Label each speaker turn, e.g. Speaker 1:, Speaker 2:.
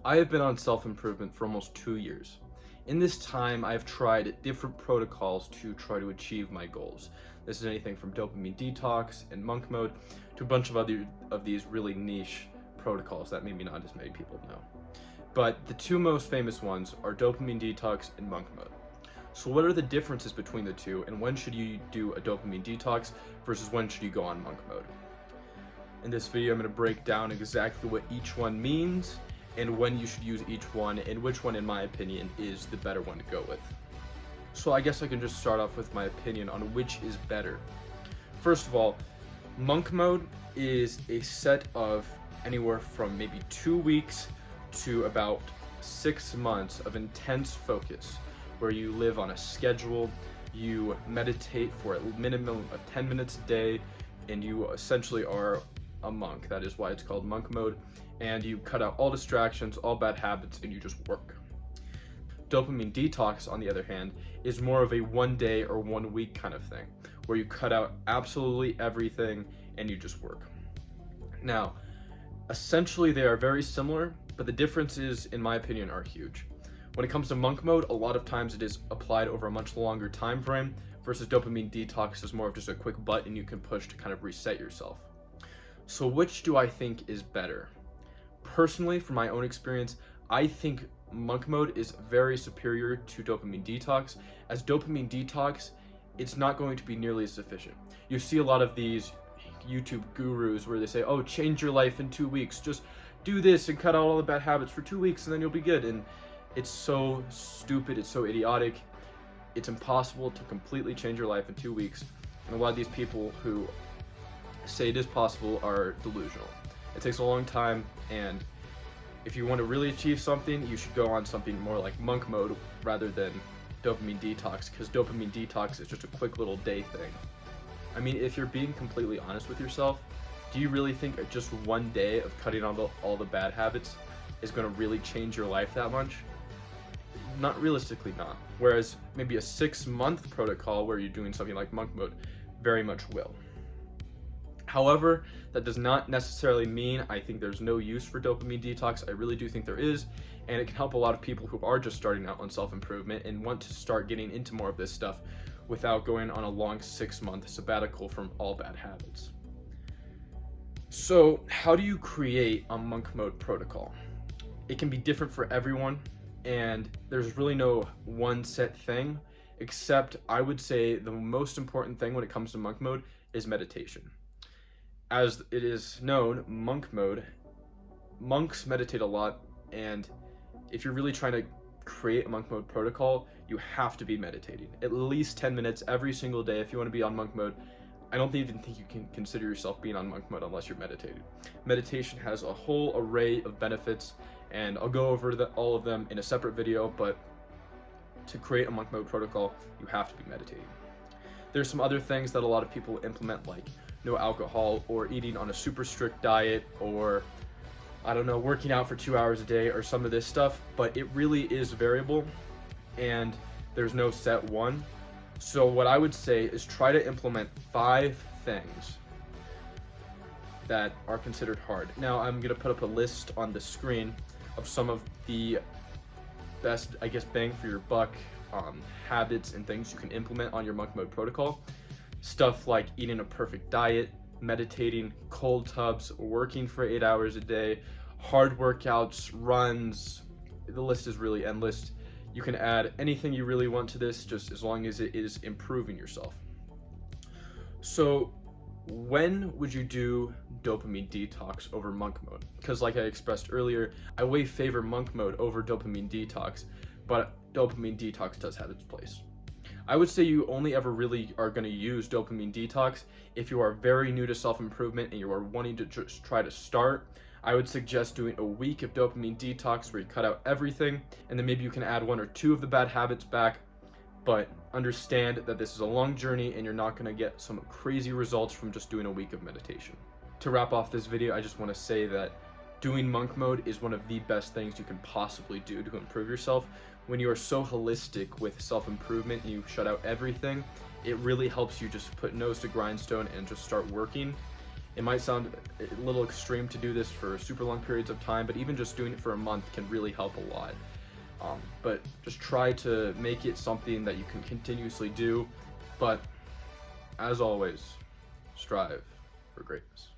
Speaker 1: I have been on self-improvement for almost 2 years. In this time, I've tried different protocols to try to achieve my goals. This is anything from dopamine detox and monk mode to a bunch of other of these really niche protocols that maybe not as many people know. But the two most famous ones are dopamine detox and monk mode. So what are the differences between the two, and when should you do a dopamine detox versus when should you go on monk mode? In this video, I'm going to break down exactly what each one means and when you should use each one, and which one, in my opinion, is the better one to go with. So I guess I can just start off with my opinion on which is better. First of all, monk mode is a set of anywhere from maybe 2 weeks to about 6 months of intense focus, where you live on a schedule, you meditate for a minimum of 10 minutes a day, and you essentially are a monk. That is why it's called monk mode. And you cut out all distractions, all bad habits, and you just work. Dopamine detox, on the other hand, is more of a 1 day or 1 week kind of thing, where you cut out absolutely everything and you just work. Now, essentially they are very similar, but the differences, in my opinion, are huge. When it comes to monk mode, a lot of times it is applied over a much longer time frame, versus dopamine detox is more of just a quick button you can push to kind of reset yourself. So which do I think is better? Personally, from my own experience, I think monk mode is very superior to dopamine detox. As dopamine detox, it's not going to be nearly as sufficient. You see a lot of these YouTube gurus where they say, oh, change your life in 2 weeks. Just do this and cut out all the bad habits for 2 weeks and then you'll be good. And it's so stupid, it's so idiotic. It's impossible to completely change your life in 2 weeks. And a lot of these people who say it is possible are delusional. It takes a long time, and if you want to really achieve something, you should go on something more like monk mode rather than dopamine detox, because dopamine detox is just a quick little day thing. I mean, if you're being completely honest with yourself, do you really think just 1 day of cutting out all the bad habits is going to really change your life that much? Not realistically, not. Whereas maybe a 6-month protocol where you're doing something like monk mode very much will. However, that does not necessarily mean I think there's no use for dopamine detox. I really do think there is, and it can help a lot of people who are just starting out on self-improvement and want to start getting into more of this stuff without going on a long 6-month sabbatical from all bad habits. So, how do you create a monk mode protocol? It can be different for everyone, and there's really no one set thing, except I would say the most important thing when it comes to monk mode is meditation. As it is known, monks meditate a lot, and if you're really trying to create a monk mode protocol, you have to be meditating at least 10 minutes every single day if you want to be on monk mode. I don't even think you can consider yourself being on monk mode unless you're meditating. Meditation has a whole array of benefits, and I'll go over all of them in a separate video, but to create a monk mode protocol, you have to be meditating. There's some other things that a lot of people implement, like no alcohol, or eating on a super strict diet, or I don't know, working out for 2 hours a day, or some of this stuff, but it really is variable and there's no set one. So what I would say is try to implement 5 things that are considered hard. Now I'm gonna put up a list on the screen of some of the best, I guess, bang for your buck habits and things you can implement on your monk mode protocol. Stuff like eating a perfect diet, meditating, cold tubs, working for 8 hours a day, hard workouts, runs. The list is really endless. You can add anything you really want to this, just as long as it is improving yourself. So when would you do dopamine detox over monk mode? Because like I expressed earlier, I way favor monk mode over dopamine detox, but dopamine detox does have its place. I would say you only ever really are going to use dopamine detox if you are very new to self-improvement and you are wanting to just try to start. I would suggest doing a week of dopamine detox where you cut out everything, and then maybe you can add 1 or 2 of the bad habits back, but understand that this is a long journey and you're not going to get some crazy results from just doing a week of meditation. To wrap off this video, I just want to say that doing monk mode is one of the best things you can possibly do to improve yourself. When you are so holistic with self-improvement and you shut out everything, it really helps you just put nose to grindstone and just start working. It might sound a little extreme to do this for super long periods of time, but even just doing it for a month can really help a lot. But just try to make it something that you can continuously do. But as always, strive for greatness.